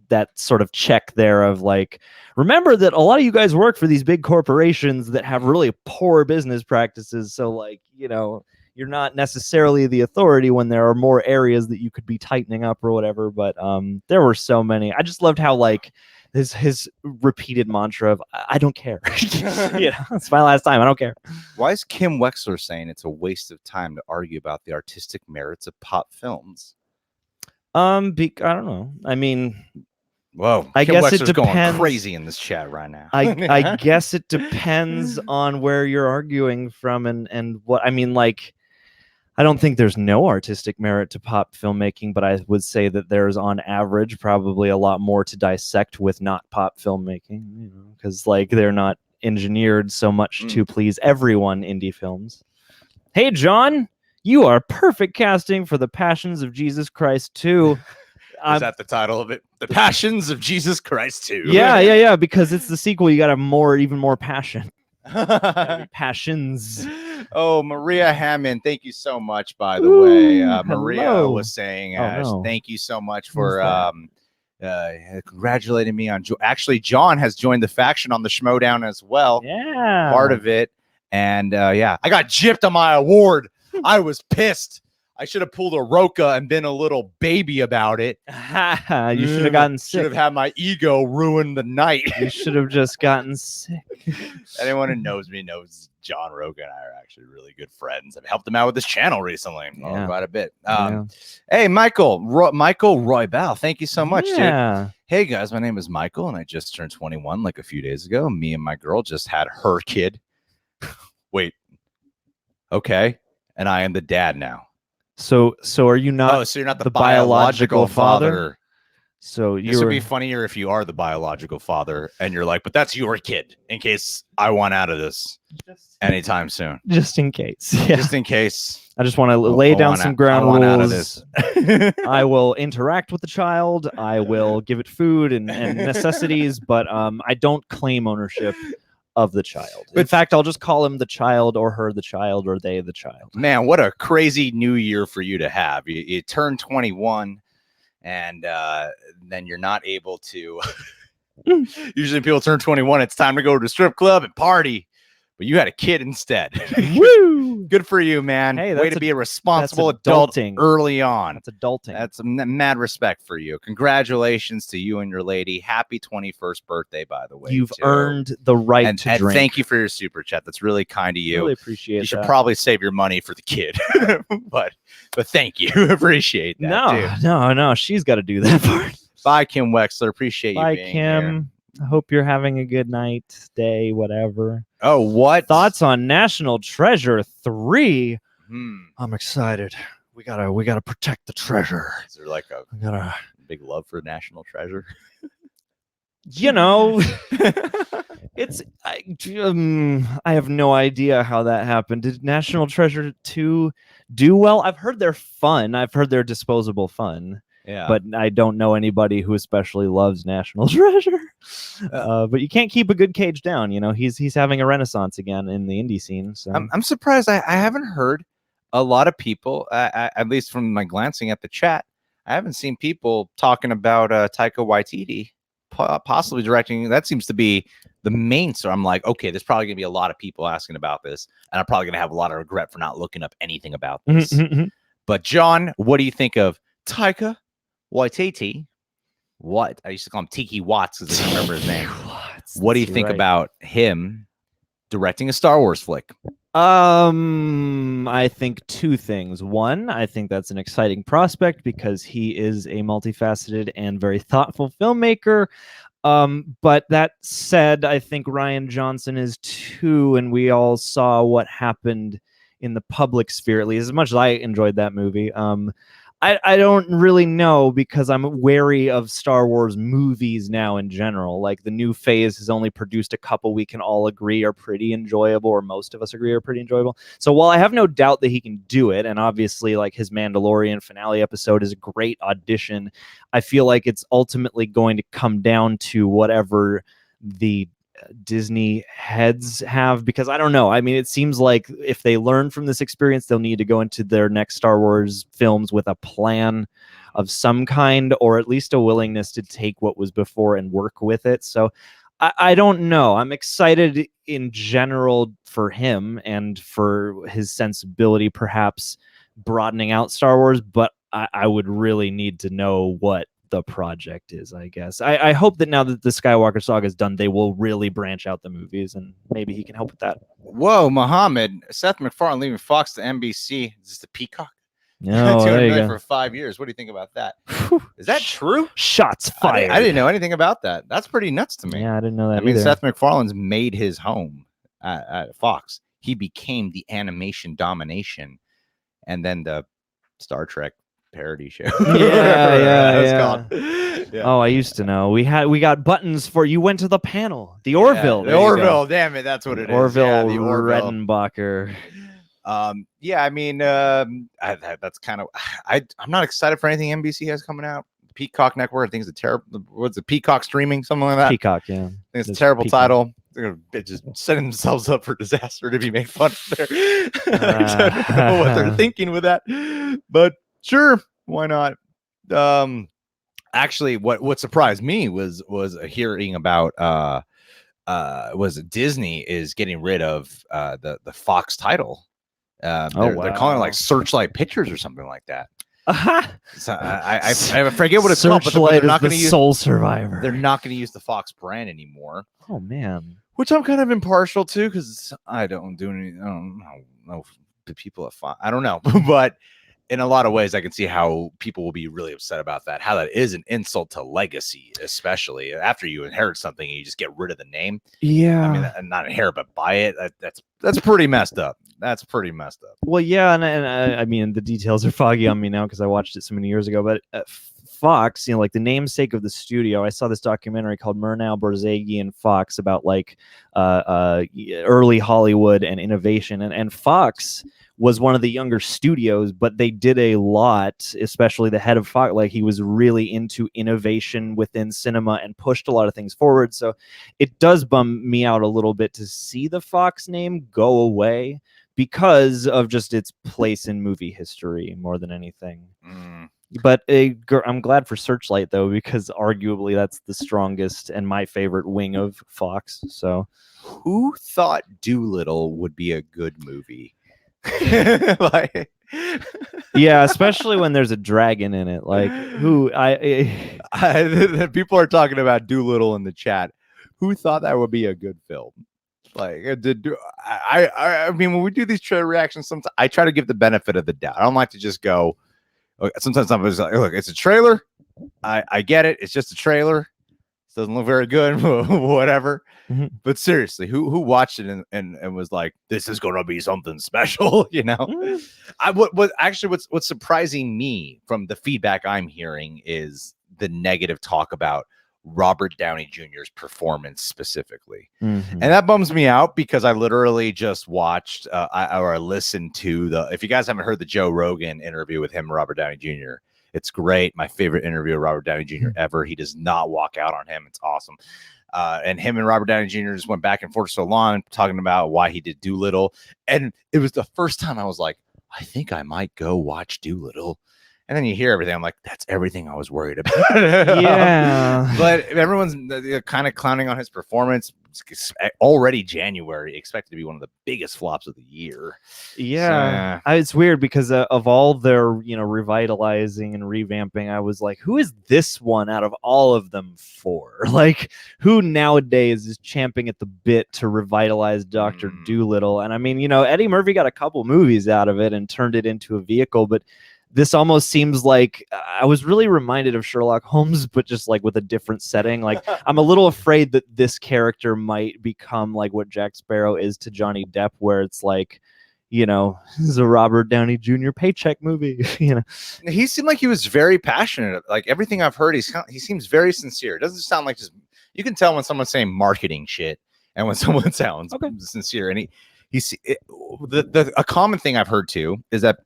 that sort of check there of like, remember that a lot of you guys work for these big corporations that have really poor business practices. So like, you know, you're not necessarily the authority when there are more areas that you could be tightening up or whatever. But there were so many. I just loved how like his repeated mantra of I don't care. You know, it's my last time. I don't care. Why is Kim Wexler saying it's a waste of time to argue about the artistic merits of pop films? I don't know. I mean, whoa, I Kim guess Wexler's it depends. Going crazy in this chat right now. I guess it depends on where you're arguing from and what I mean. Like, I don't think there's no artistic merit to pop filmmaking, but I would say that there's on average probably a lot more to dissect with not pop filmmaking, you know, because like they're not engineered so much to please everyone. Indie films. Hey, John, you are perfect casting for The Passions of Jesus Christ 2. Is that the title of it? The Passions of Jesus Christ 2. Yeah. Because it's the sequel. You got to have even more passion. Passions. Oh, Maria Hammond, thank you so much, by the way. Maria hello. was saying, no. thank you so much for congratulating me on. Actually, John has joined the faction on the Schmodown as well. Yeah. Part of it. And yeah, I got gypped on my award. I was pissed. I should have pulled a Roka and been a little baby about it. You should have gotten sick. Should have had my ego ruin the night. You should have just gotten sick. Anyone who knows me knows John Roka and I are actually really good friends. I've helped him out with this channel recently quite a bit. Hey, Michael Roybal, thank you so much, dude. Hey, guys, my name is Michael, and I just turned 21 like a few days ago. Me and my girl just had her kid. Wait. Okay. And I am the dad now. So are you not? Oh, so you're not the biological father. So this would be funnier if you are the biological father and you're like, but that's your kid in case I want out of this anytime soon. Just in case. Yeah. Just in case. I just want to lay down some ground rules. Out of this. I will interact with the child. I will give it food and necessities, but I don't claim ownership of the child. In fact, I'll just call him the child, or her the child, or they the child. Man, what a crazy new year for you to have. You turn 21 and then you're not able to usually people turn 21, it's time to go to the strip club and party, but you had a kid instead. Woo! Good for you, man. Hey, way to be a responsible adult early on. That's adulting. That's mad respect for you. Congratulations to you and your lady. Happy 21st birthday, by the way. You've earned the right to drink. Thank you for your super chat. That's really kind of you. Really appreciate it. You should probably save your money for the kid. but thank you. Appreciate that. No. She's got to do that part. Bye, Kim Wexler. Appreciate you being Kim. Here. I hope you're having a good night, day, whatever. Oh, what? Thoughts on National Treasure 3? I'm excited. We gotta protect the treasure. Is there like a big love for National Treasure? You know, I have no idea how that happened. Did National Treasure 2 do well? I've heard they're fun. I've heard they're disposable fun. Yeah. But I don't know anybody who especially loves National Treasure. But you can't keep a good cage down. You know, he's having a renaissance again in the indie scene. So I'm surprised. I haven't heard a lot of people, at least from my glancing at the chat, I haven't seen people talking about Taika Waititi possibly directing. That seems to be the main. So I'm like, okay, there's probably gonna be a lot of people asking about this, and I'm probably gonna have a lot of regret for not looking up anything about this. But John, what do you think of Taika Waititi? What? I used to call him Tiki Watts because I don't remember his name. What do you think about him directing a Star Wars flick? I think two things. One, I think that's an exciting prospect because he is a multifaceted and very thoughtful filmmaker. But that said, I think Rian Johnson is too, and we all saw what happened in the public sphere, at least as much as I enjoyed that movie. I don't really know because I'm wary of Star Wars movies now in general. Like the new phase has only produced a couple we can all agree are pretty enjoyable, or most of us agree are pretty enjoyable. So while I have no doubt that he can do it, and obviously like his Mandalorian finale episode is a great audition, I feel like it's ultimately going to come down to whatever the Disney heads have, because I don't know. I mean, it seems like if they learn from this experience, they'll need to go into their next Star Wars films with a plan of some kind, or at least a willingness to take what was before and work with it. So I don't know. I'm excited in general for him and for his sensibility, perhaps broadening out Star Wars, but I would really need to know what the project is, I guess. I hope that now that the Skywalker saga is done, they will really branch out the movies, and maybe he can help with that. Whoa, Muhammad, Seth MacFarlane leaving Fox to NBC. Is this the Peacock? No, $200 million for 5 years. What do you think about that? Is that true? Shots fired. I didn't know anything about that. That's pretty nuts to me. Yeah, I didn't know that. I mean, either. Seth MacFarlane's made his home at Fox. He became the animation domination, and then the Star Trek parody show. Yeah. Yeah. Oh, I used to know. We got buttons for you. Went to the panel. The Orville. The Orville. Damn it, that's what it is. Orville. The Orville. Redenbacher. Yeah, I mean, that's kind of. I'm not excited for anything NBC has coming out. Peacock Network. I think it's a terrible. What's the Peacock streaming? Something like that. Peacock. Yeah. I think it's a terrible title. They're gonna just setting themselves up for disaster to be made fun of there. I don't know what they're thinking with that, but sure, why not? Actually, what surprised me was hearing about was Disney is getting rid of the Fox title. They're calling it like Searchlight Pictures or something like that. So I forget what it's called, but they're not going to use Sole Survivor. They're not going to use the Fox brand anymore. Oh man, which I'm kind of impartial to because I don't know the people at Fox. I don't know, but in a lot of ways, I can see how people will be really upset about that. How that is an insult to legacy, especially after you inherit something and you just get rid of the name. Yeah, I mean, not inherit, but buy it. That's pretty messed up. That's pretty messed up. Well, yeah, and I mean, the details are foggy on me now because I watched it so many years ago. But Fox, you know, like the namesake of the studio, I saw this documentary called Murnau, Borzage, and Fox about like early Hollywood and innovation, and Fox was one of the younger studios, but they did a lot, especially the head of Fox. Like he was really into innovation within cinema and pushed a lot of things forward. So it does bum me out a little bit to see the Fox name go away because of just its place in movie history more than anything. But I'm glad for Searchlight though, because arguably that's the strongest and my favorite wing of Fox. So who thought Doolittle would be a good movie? Like, yeah, especially when there's a dragon in it. Like who people are talking about Doolittle in the chat. Who thought that would be a good film? Like, I mean, when we do these trailer reactions, sometimes I try to give the benefit of the doubt. I don't like to just go. Sometimes I'm just like, look, it's a trailer. I get it. It's just a trailer. It doesn't look very good, whatever. Mm-hmm. But seriously, who watched it and was like, this is gonna be something special, you know? Mm-hmm. What's surprising me from the feedback I'm hearing is the negative talk about Robert Downey Jr.'s performance specifically. Mm-hmm. And that bums me out because I literally just watched or listened to if you guys haven't heard the Joe Rogan interview with him and Robert Downey Jr., it's great. My favorite interview with Robert Downey Jr. ever. He does not walk out on him. It's awesome. And him and Robert Downey Jr. just went back and forth so long talking about why he did Doolittle. And it was the first time I was like, I think I might go watch Doolittle. And then you hear everything. I'm like, that's everything I was worried about. Yeah. But everyone's kind of clowning on his performance. It's already January, expected to be one of the biggest flops of the year. Yeah. So, it's weird because of all their, revitalizing and revamping, I was like, who is this one out of all of them for? Like, who nowadays is champing at the bit to revitalize Dr. Dolittle? And I mean, Eddie Murphy got a couple movies out of it and turned it into a vehicle, but this almost seems like I was really reminded of Sherlock Holmes, but just like with a different setting. Like I'm a little afraid that this character might become like what Jack Sparrow is to Johnny Depp, where it's like, you know, this is a Robert Downey Jr. paycheck movie. You know, he seemed like he was very passionate. Like everything I've heard, he seems very sincere. It doesn't sound like just, you can tell when someone's saying marketing shit and when someone sounds sincere. And a common thing I've heard too is that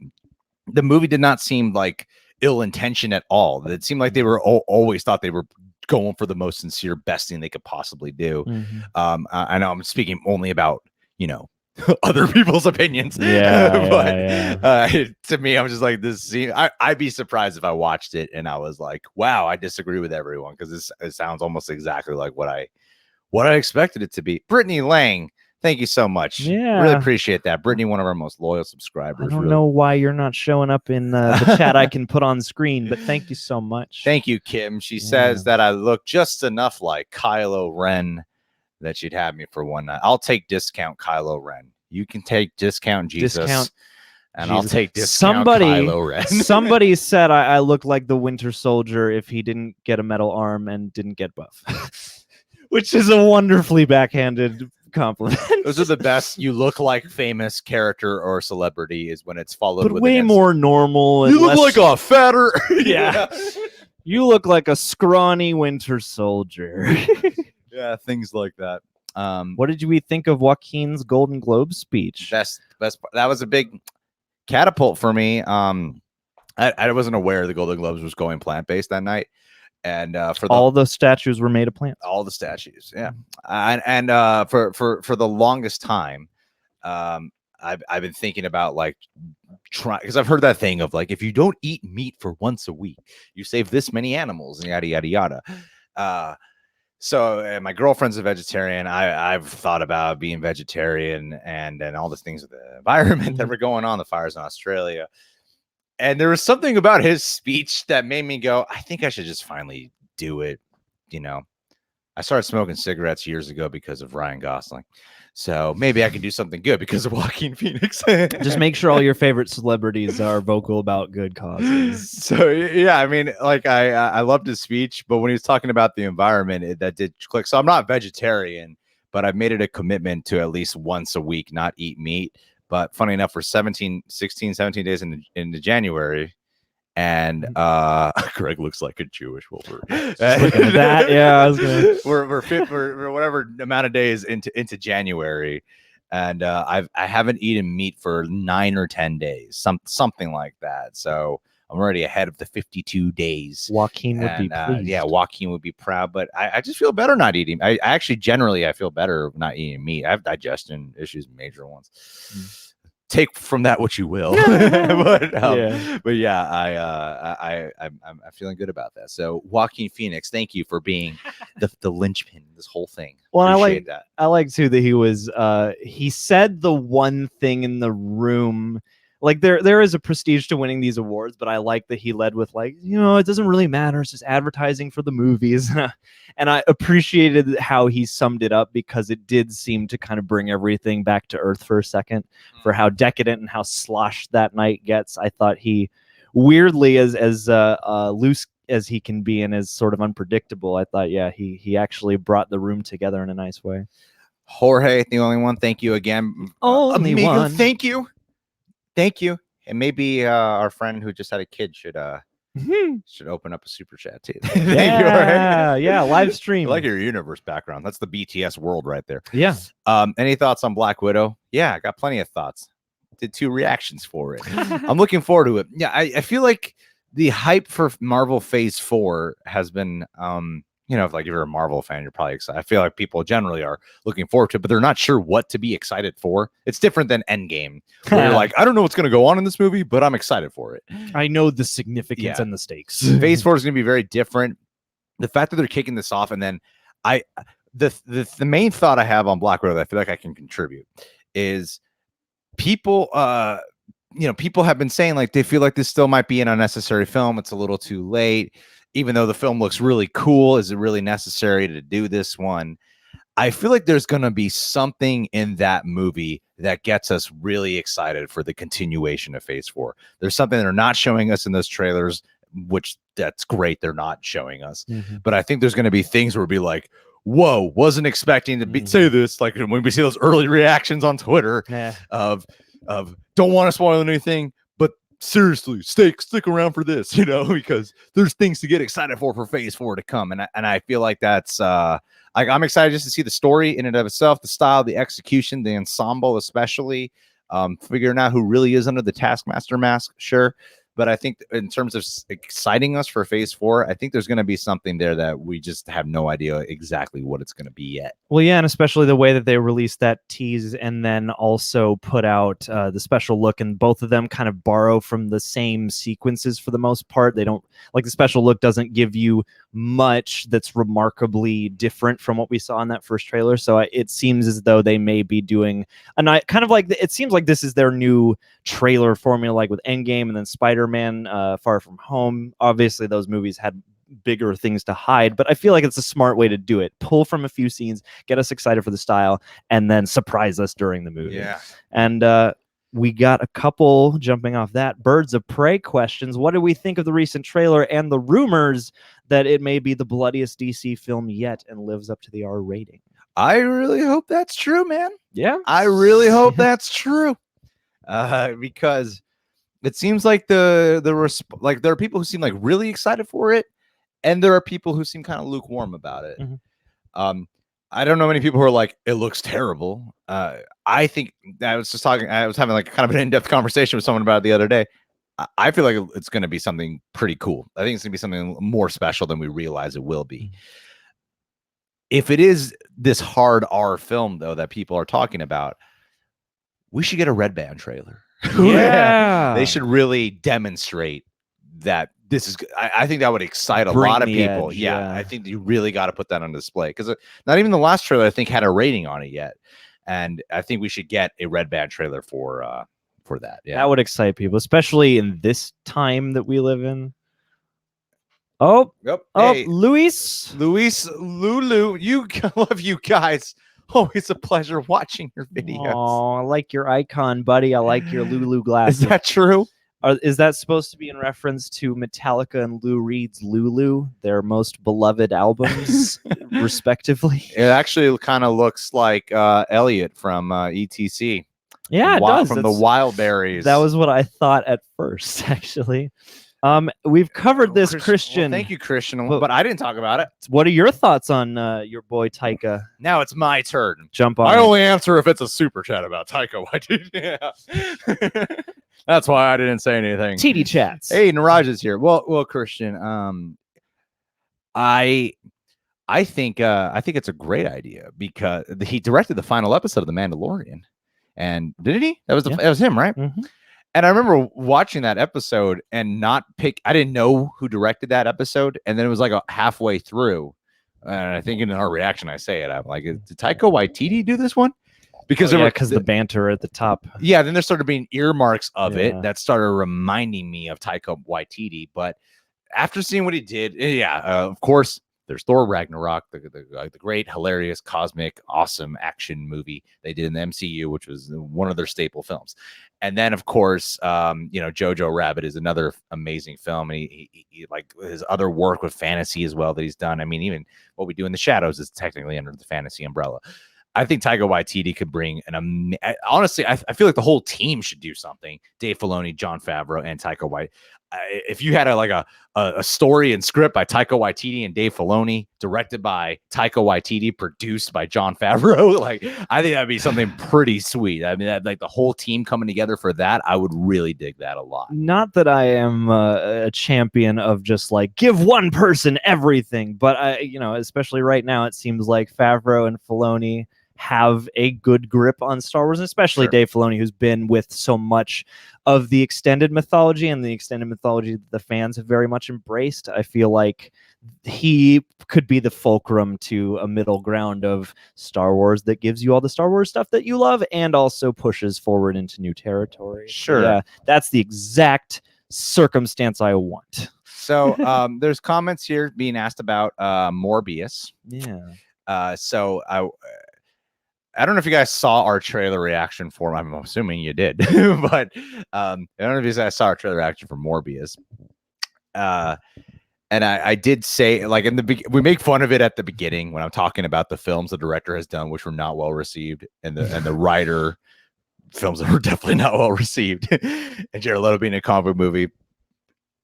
the movie did not seem like ill-intentioned at all. It seemed like they were always thought they were going for the most sincere, best thing they could possibly do. I know I'm speaking only about, you know, other people's opinions. To me, I'm just like, this scene, I'd be surprised if I watched it and I was like, wow, I disagree with everyone, because it sounds almost exactly like what I expected it to be. Brittany Lang, thank you so much. Really appreciate that. Brittany, one of our most loyal subscribers. I don't know why you're not showing up in the chat I can put on screen, but thank you so much. Thank you, Kim. She says that I look just enough like Kylo Ren that she'd have me for one night. I'll take discount Kylo Ren. You can take discount Jesus. And Jesus. I'll take discount Kylo Ren. Somebody said I look like the Winter Soldier if he didn't get a metal arm and didn't get buff. Which is a wonderfully backhanded compliment. Those are the best. You look like famous character or celebrity is when it's followed with way more normal. You look like a fatter. You look like a scrawny Winter Soldier. Yeah, things like that. What did we think of Joaquin's Golden Globe speech? Best. That was a big catapult for me. I wasn't aware the Golden Globes was going plant-based that night, and for all the statues were made of plants. All the statues, yeah. And for the longest time, I've been thinking about like trying, because I've heard that thing of like, if you don't eat meat for once a week, you save this many animals and yada yada yada. So my girlfriend's a vegetarian. I've thought about being vegetarian and all the things with the environment that were going on, the fires in Australia. And there was something about his speech that made me go, I think I should just finally do it. You know, I started smoking cigarettes years ago because of Ryan Gosling. So maybe I can do something good because of Joaquin Phoenix. Just make sure all your favorite celebrities are vocal about good causes. So yeah, I mean, like I loved his speech, but when he was talking about the environment, that did click. So I'm not vegetarian, but I've made it a commitment to at least once a week not eat meat. But funny enough, for 17 days into January, and Greg looks like a Jewish Wolverine. Looking at that, yeah, I was gonna... we're whatever amount of days into January, and I haven't eaten meat for 9 or 10 days, something like that. So I'm already ahead of the 52 days. Joaquin would be pleased. Yeah, Joaquin would be proud. But I just feel better not eating. I actually generally I feel better not eating meat. I have digestion issues, major ones. Take from that what you will. But yeah, I'm feeling good about that. So Joaquin Phoenix, thank you for being the linchpin in this whole thing. Well, I like too that he was he said the one thing in the room. Like there is a prestige to winning these awards, but I like that he led with like, you know, it doesn't really matter. It's just advertising for the movies. And I appreciated how he summed it up, because it did seem to kind of bring everything back to earth for a second, for how decadent and how sloshed that night gets. I thought he, weirdly as loose as he can be and as sort of unpredictable, I thought, yeah, he actually brought the room together in a nice way. Jorge, the only one. Thank you again. Only one. Thank you. Thank you. And maybe our friend who just had a kid should open up a super chat too. Yeah, live stream. I like your universe background. That's the BTS world right there. Yeah. Any thoughts on Black Widow? Yeah, I got plenty of thoughts. Did 2 reactions for it. I'm looking forward to it. Yeah, I feel like the hype for Marvel Phase 4 has been you know, if like you're a Marvel fan, you're probably excited. I feel like people generally are looking forward to it, but they're not sure what to be excited for. It's different than Endgame, where you're like, I don't know what's going to go on in this movie, but I'm excited for it. I know the significance and the stakes. Phase 4 is going to be very different. The fact that they're kicking this off, and then the main thought I have on Black Widow that I feel like I can contribute is people, you know, people have been saying like they feel like this still might be an unnecessary film. It's a little too late. Even though the film looks really cool, is it really necessary to do this one? I feel like there's going to be something in that movie that gets us really excited for the continuation of Phase 4. There's something they're not showing us in those trailers, which that's great. They're not showing us. But I think there's going to be things where we'll be like, whoa, wasn't expecting to say this. Like when we see those early reactions on Twitter of of don't want to spoil anything, but seriously, stick around for this, because there's things to get excited for Phase 4 to come, and I feel like that's I'm excited just to see the story in and of itself, the style, the execution, the ensemble, especially figuring out who really is under the Taskmaster mask, sure. But I think in terms of exciting us for Phase 4, I think there's going to be something there that we just have no idea exactly what it's going to be yet. Well, yeah, and especially the way that they released that tease and then also put out the special look, and both of them kind of borrow from the same sequences for the most part. They don't, like, the special look doesn't give you much that's remarkably different from what we saw in that first trailer. So it seems as though they may be doing a night, kind of like, it seems like this is their new trailer formula, like with Endgame and then Spider-Man Far From Home. Obviously, those movies had bigger things to hide, but I feel like it's a smart way to do it. Pull from a few scenes, get us excited for the style, and then surprise us during the movie. Yeah. And we got a couple, jumping off that, Birds of Prey questions. What do we think of the recent trailer and the rumors that it may be the bloodiest DC film yet and lives up to the R rating? I really hope that's true, man. Yeah. I really hope that's true. Because it seems like there are people who seem like really excited for it, and there are people who seem kind of lukewarm about it. Mm-hmm. I don't know many people who are like, it looks terrible. I think I was having like kind of an in-depth conversation with someone about it the other day. I feel like it's going to be something pretty cool. I think it's going to be something more special than we realize it will be. If it is this hard R film, though, that people are talking about, we should get a Red Band trailer. Yeah. They should really demonstrate that this is, I think that would excite a lot of people. Edge, yeah. I think you really got to put that on display, because not even the last trailer, I think, had a rating on it yet. And I think we should get a Red Band trailer for that. Yeah. That would excite people, especially in this time that we live in. Oh, yep. Oh, hey, Luis, Lulu, I love you guys. Always a pleasure watching your videos. Oh, I like your icon, buddy. I like your Lulu glasses. Is that true? Is that supposed to be in reference to Metallica and Lou Reed's Lulu, their most beloved albums, respectively? It actually kind of looks like Elliot from ETC. Yeah, it does. From the Wildberries. That was what I thought at first, actually. We've covered this, Christian. Well, thank you, Christian. But I didn't talk about it. What are your thoughts on your boy Taika? Now it's my turn. Jump on. I only answer if it's a super chat about Tyko. Yeah. That's why I didn't say anything. TD chats. Hey, Niraj is here. Well, Christian. I think it's a great idea, because he directed the final episode of The Mandalorian, and didn't he? That was him, right? Mm-hmm. And I remember watching that episode and I didn't know who directed that episode. And then it was like halfway through. And I think in our reaction, I say it, I'm like, did Taika Waititi do this one? Because the banter at the top. Yeah. Then there started being earmarks of it that started reminding me of Taika Waititi. But after seeing what he did, of course, there's Thor Ragnarok, the great, hilarious, cosmic, awesome action movie they did in the MCU, which was one of their staple films. And then, of course, Jojo Rabbit is another amazing film. And he like his other work with fantasy as well that he's done. I mean, even What We Do in the Shadows is technically under the fantasy umbrella. I think Taika Waititi could bring honestly, I feel like the whole team should do something. Dave Filoni, Jon Favreau, and Taika Waititi. If you had a story and script by Taika Waititi and Dave Filoni, directed by Taika Waititi, produced by Jon Favreau, I think that'd be something pretty sweet. I mean, like the whole team coming together for that, I would really dig that a lot. Not that I am a champion of just like give one person everything, but especially right now, it seems like Favreau and Filoni have a good grip on Star Wars, and especially Dave Filoni, who's been with so much of the extended mythology and the extended mythology that the fans have very much embraced. I feel like he could be the fulcrum to a middle ground of Star Wars that gives you all the Star Wars stuff that you love and also pushes forward into new territory. Sure. Yeah, that's the exact circumstance I want. So there's comments here being asked about Morbius. Yeah. So I don't know if you guys saw our trailer reaction for, I'm assuming you did, but I don't know if you guys saw our trailer reaction for Morbius. And I did say, like, we make fun of it at the beginning when I'm talking about the films the director has done, which were not well received, and the writer films that were definitely not well received. And Jared Leto being a comic book movie,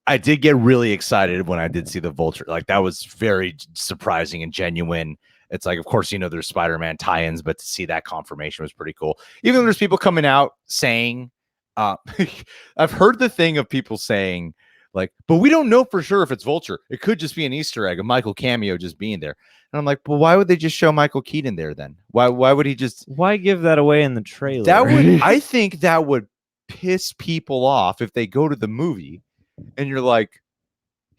I did get really excited when I did see the Vulture. Like, that was very surprising and genuine. It's like, of course, there's Spider-Man tie-ins, but to see that confirmation was pretty cool. Even though there's people coming out saying, I've heard the thing of people saying, like, but we don't know for sure if it's Vulture. It could just be an Easter egg, a Michael cameo just being there. And I'm like, well, why would they just show Michael Keaton there then? Why would he just... Why give that away in the trailer? That would, I think that would piss people off if they go to the movie and you're like,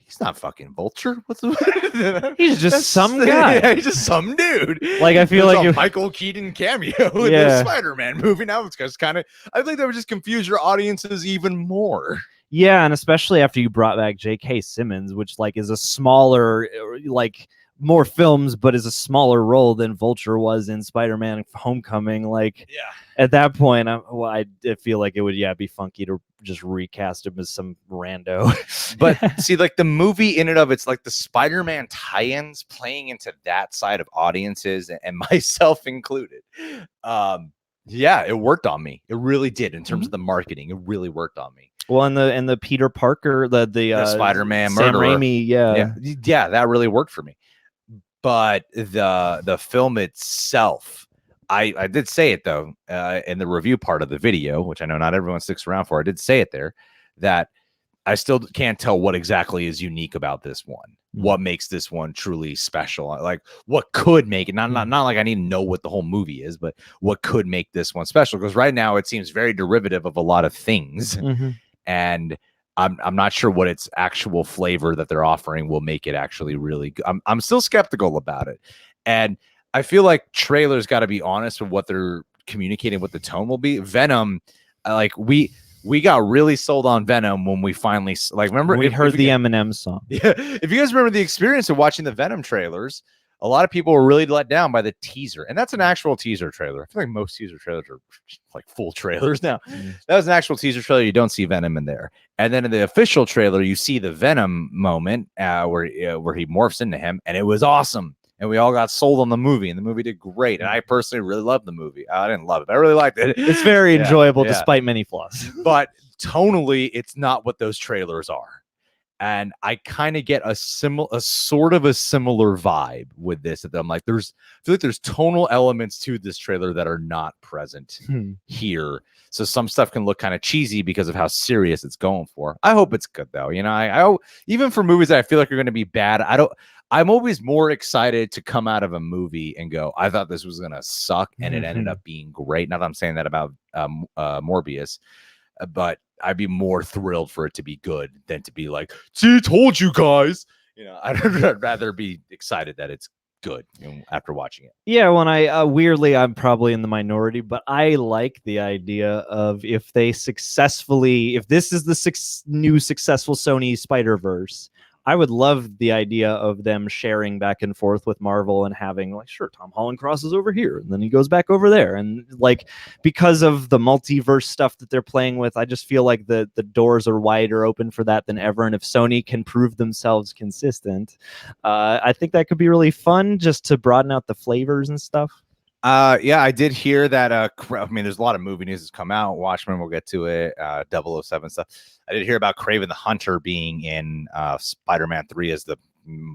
he's not fucking Vulture. What's the... He's just some guy. Yeah, he's just some dude. Like, I feel like a Michael Keaton cameo in the Spider-Man movie. Now it's just kind of... I think that would just confuse your audiences even more. Yeah, and especially after you brought back J.K. Simmons, which like is a smaller, like more films, but is a smaller role than Vulture was in Spider-Man Homecoming. Like, at that point, I feel like it would be funky to just recast him as some rando. But see, like the movie in and of it's like the Spider-Man tie-ins playing into that side of audiences and myself included. Yeah, it worked on me. It really did in terms of the marketing. It really worked on me. Well, and the Peter Parker, the Spider-Man Sam murderer. Raimi, yeah, that really worked for me. But the film itself, I did say it though in the review part of the video, which I know not everyone sticks around for. I did say it there that I still can't tell what exactly is unique about this one. What makes this one truly special? Like, what could make it not like I need to know what the whole movie is, but what could make this one special? Because right now it seems very derivative of a lot of things, and I'm not sure what its actual flavor that they're offering will make it actually really good. I'm still skeptical about it, and I feel like trailers got to be honest with what they're communicating, what the tone will be. Venom, like we got really sold on Venom when we finally remember we heard the Eminem song. Yeah, if you guys remember the experience of watching the Venom trailers, a lot of people were really let down by the teaser, and that's an actual teaser trailer. I feel like most teaser trailers are like full trailers now. That was an actual teaser trailer. You don't see Venom in there, and then in the official trailer, you see the Venom moment where he morphs into him, and it was awesome. And we all got sold on the movie, and the movie did great. And I personally really loved the movie. I didn't love it. I really liked it. It's very enjoyable despite many flaws. But tonally, it's not what those trailers are. And I kind of get a similar vibe with this. That I'm like, I feel like there's tonal elements to this trailer that are not present here. So some stuff can look kind of cheesy because of how serious it's going for. I hope it's good though. I even for movies that I feel like are going to be bad, I'm always more excited to come out of a movie and go, I thought this was going to suck, and it ended up being great. Not that I'm saying that about Morbius, but I'd be more thrilled for it to be good than to be like, see, told you guys. I'd rather be excited that it's good after watching it. Yeah, when weirdly, I'm probably in the minority, but I like the idea of if this is the new successful Sony Spider-Verse, I would love the idea of them sharing back and forth with Marvel and having like, sure, Tom Holland crosses over here and then he goes back over there. And like, because of the multiverse stuff that they're playing with, I just feel like the doors are wider open for that than ever. And if Sony can prove themselves consistent, I think that could be really fun just to broaden out the flavors and stuff. Yeah, I did hear that. I mean, there's a lot of movie news that's come out. Watchmen, we'll get to it. 007 stuff. I did hear about Kraven the Hunter being in Spider-Man 3 as the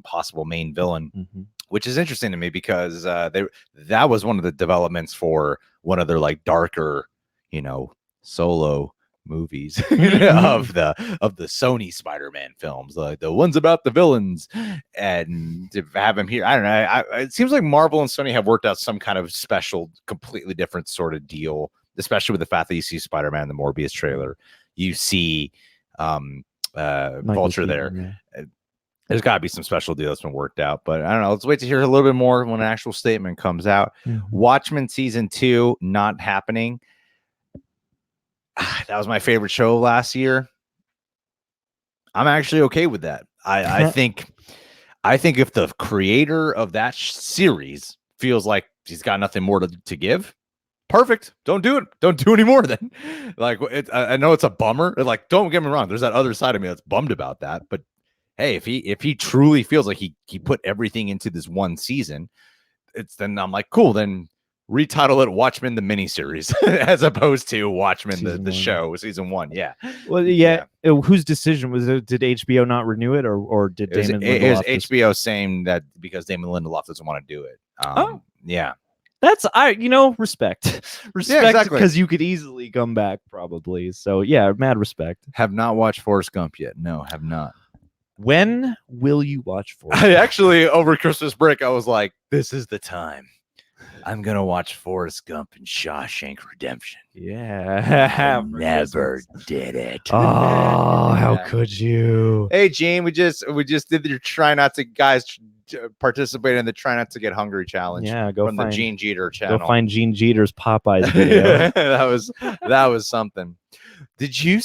possible main villain, which is interesting to me because that was one of the developments for one of their like darker, solo movies of the Sony Spider-Man films, like the ones about the villains, and to have him here, I don't know. It seems like Marvel and Sony have worked out some kind of special, completely different sort of deal, especially with the fact that you see Spider-Man in the Morbius trailer, you see Vulture there. Yeah. There's got to be some special deal that's been worked out, but I don't know. Let's wait to hear a little bit more when an actual statement comes out. Watchmen season 2 not happening. That was my favorite show last year. I'm actually okay with that. I think if the creator of that series feels like he's got nothing more to give, perfect. Don't do it. Don't do any more then. Like, I know it's a bummer. Like, don't get me wrong. There's that other side of me that's bummed about that. But hey, if he truly feels like he put everything into this one season, then I'm like, cool. Then Retitle it Watchmen the miniseries as opposed to Watchmen the Season show, season 1. Yeah. Well, yeah. Whose decision was it? Did HBO not renew it, or did Damon Lindelof? It was HBO saying that because Damon Lindelof doesn't want to do it. Yeah. That's respect, respect, because you could easily come back probably. So yeah, mad respect. Have not watched Forrest Gump yet. No, have not. When will you watch Forrest? I actually over Christmas break I was like, this is the time. I'm gonna watch Forrest Gump and Shawshank Redemption. Yeah, never did it. Oh, how could you? Hey, Gene, we just did your try not to guys participate in the try not to get hungry challenge. Yeah, go from find the Gene Jeter channel. Go find Gene Jeter's Popeyes video. that was something. Did you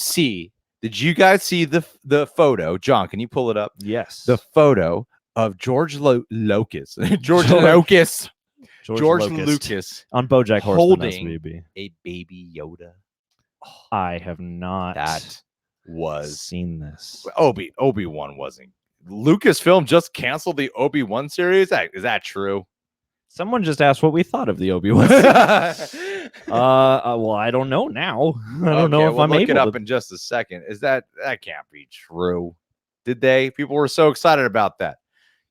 guys see the photo? John, can you pull it up? Yes. The photo of George Lucas. George Lucas on BoJack Horseman holding a baby Yoda. I have not. That was seen this. Obi-Wan wasn't. Lucasfilm just canceled the Obi-Wan series. Is that true? Someone just asked what we thought of the Obi-Wan series. Well, I don't know now. I don't know if I'm look able it up to... in just a second. That can't be true? Did they? People were so excited about that.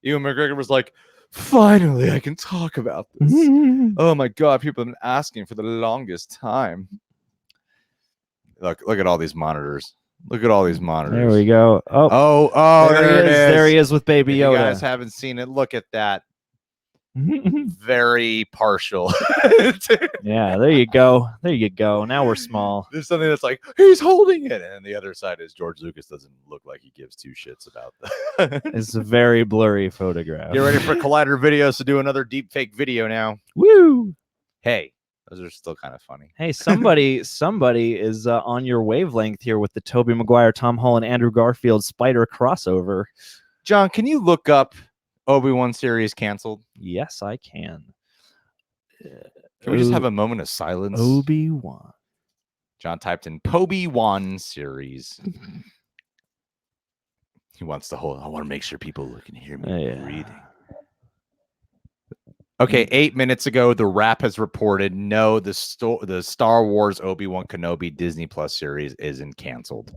Ewan McGregor was like, finally, I can talk about this. Oh my God, people have been asking for the longest time. Look at all these monitors. Look at all these monitors. There we go. Oh, there it is. There he is with Baby Yoda. If you guys haven't seen it, look at that. Very partial. Yeah, there you go. There you go. Now we're small. There's something that's like, he's holding it. And the other side is George Lucas doesn't look like he gives two shits about that. It's a very blurry photograph. Get ready for Collider Videos to do another deep fake video now. Woo! Hey, those are still kind of funny. Hey, somebody is on your wavelength here with the Tobey Maguire, Tom Holland, Andrew Garfield Spider crossover. John, can you look up Obi-Wan series canceled? Yes, I can. Can we just have a moment of silence? Obi-Wan. John typed in Obi-Wan series. He wants the whole. I want to make sure people can hear me reading. Okay, 8 minutes ago, The Wrap has reported no, the Star Wars Obi-Wan Kenobi Disney Plus series isn't canceled.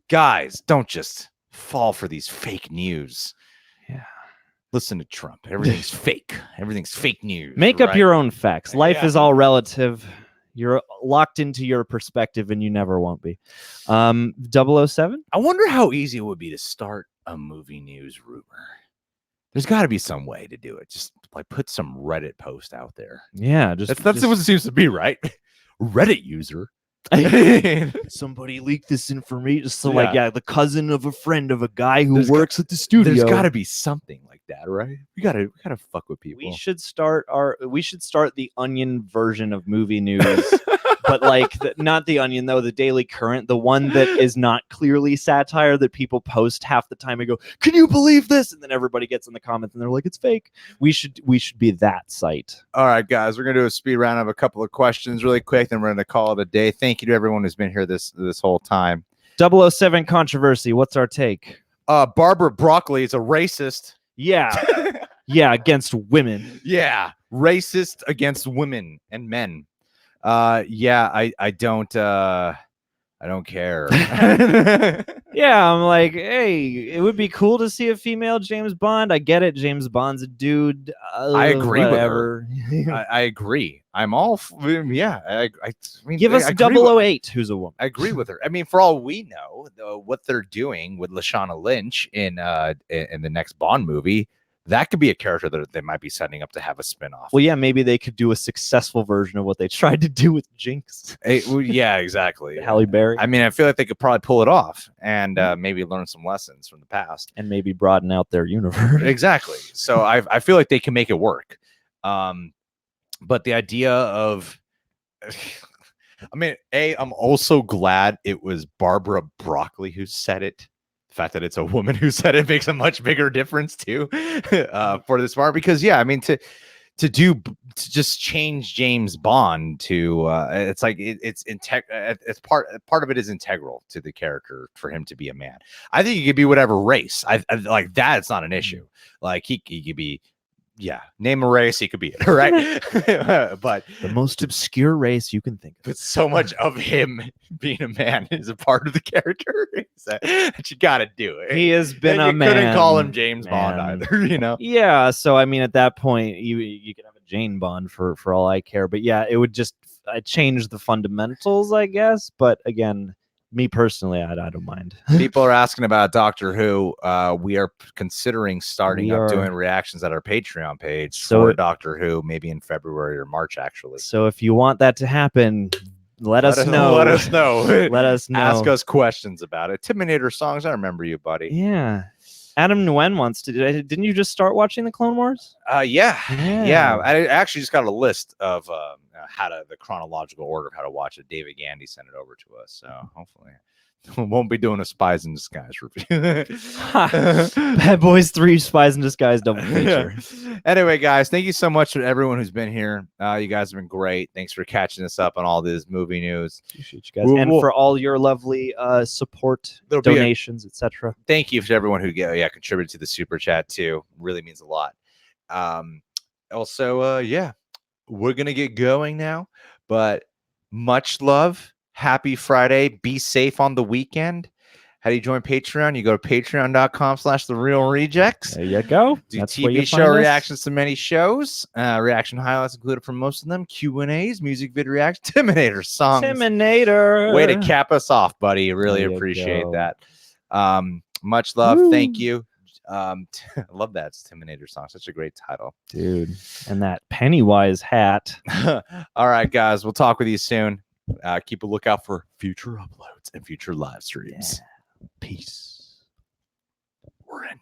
Guys, don't just fall for these fake news. Yeah. Listen to Trump. Everything's fake. Everything's fake news. Make up your own facts. Life is all relative. You're locked into your perspective, and you never won't be. 007? I wonder how easy it would be to start a movie news rumor. There's got to be some way to do it. Just like put some Reddit post out there. Yeah, that's what it seems to be, right? Reddit user. Somebody leaked this information. So the cousin of a friend of a guy who works at the studio. There's got to be something like that, right? We gotta fuck with people. We should start the Onion version of movie news. But not the Onion though, the Daily Current, the one that is not clearly satire that people post half the time and go, "Can you believe this?" And then everybody gets in the comments and they're like, "It's fake." We should be that site. All right, guys, we're gonna do a speed round of a couple of questions really quick, then we're gonna call it a day. Thank you to everyone who's been here this whole time. 007 controversy. What's our take? Barbara Broccoli is a racist. Yeah. Yeah, against women. Yeah, racist against women and men. I don't care. Yeah, I'm like, hey, it would be cool to see a female James Bond. I get it. James Bond's a dude. I agree with her. I agree. I'm all, I mean, give us 008, who's a woman. I agree with her. I mean, for all we know, what they're doing with Lashana Lynch in the next Bond movie, that could be a character that they might be setting up to have a spinoff. Well, yeah, maybe they could do a successful version of what they tried to do with Jinx. Yeah, exactly. Halle Berry. I mean, I feel like they could probably pull it off and maybe learn some lessons from the past. And maybe broaden out their universe. Exactly. So I feel like they can make it work. But the idea of... I mean, I'm also glad it was Barbara Broccoli who said it. Fact that it's a woman who said it makes a much bigger difference too for this part, because I mean to just change James Bond to it's like it's part of it is integral to the character for him to be a man. I think he could be whatever race. I like that. It's not an issue. Like he could be yeah, name a race, he could be it, right? But the most obscure race you can think of. But so much of him being a man is a part of the character that you got to do it. He has been and a you man. Couldn't call him James Bond either, you know? Yeah. So I mean, at that point, you could have a Jane Bond for all I care. But yeah, it would just change the fundamentals, I guess. But again, me personally, I don't mind. People are asking about Doctor Who. We are considering starting doing reactions at our Patreon page for Doctor Who, maybe in February or March, actually. So if you want that to happen, let us know. Let us know. Let us know. Ask us questions about it. Terminator songs. I remember you, buddy. Yeah. Adam Nguyen wants to. Didn't you just start watching the Clone Wars? Yeah. I actually just got a list of the chronological order of how to watch it. David Gandy sent it over to us, so hopefully we won't be doing a Spies in Disguise review. Bad Boys 3 Spies in Disguise double feature. Anyway, guys, thank you so much to everyone who's been here. You guys have been great. Thanks for catching us up on all this movie news. Appreciate you guys. And for all your lovely support, donations, etc. Thank you to everyone who contributed to the super chat too. Really means a lot. Also, we're gonna get going now, but much love. Happy Friday. Be safe on the weekend. How do you join Patreon? You go to patreon.com/therealrejects. There you go. Do TV show reactions to many shows. Reaction highlights included from most of them. Q&As, music video reactions, Terminator songs. Terminator. Way to cap us off, buddy. Really appreciate that. Much love. Woo. Thank you. I love that. It's Terminator song. Such a great title. Dude. And that Pennywise hat. All right, guys. We'll talk with you soon. Keep a lookout for future uploads and future live streams. Yeah. Peace. We're ending.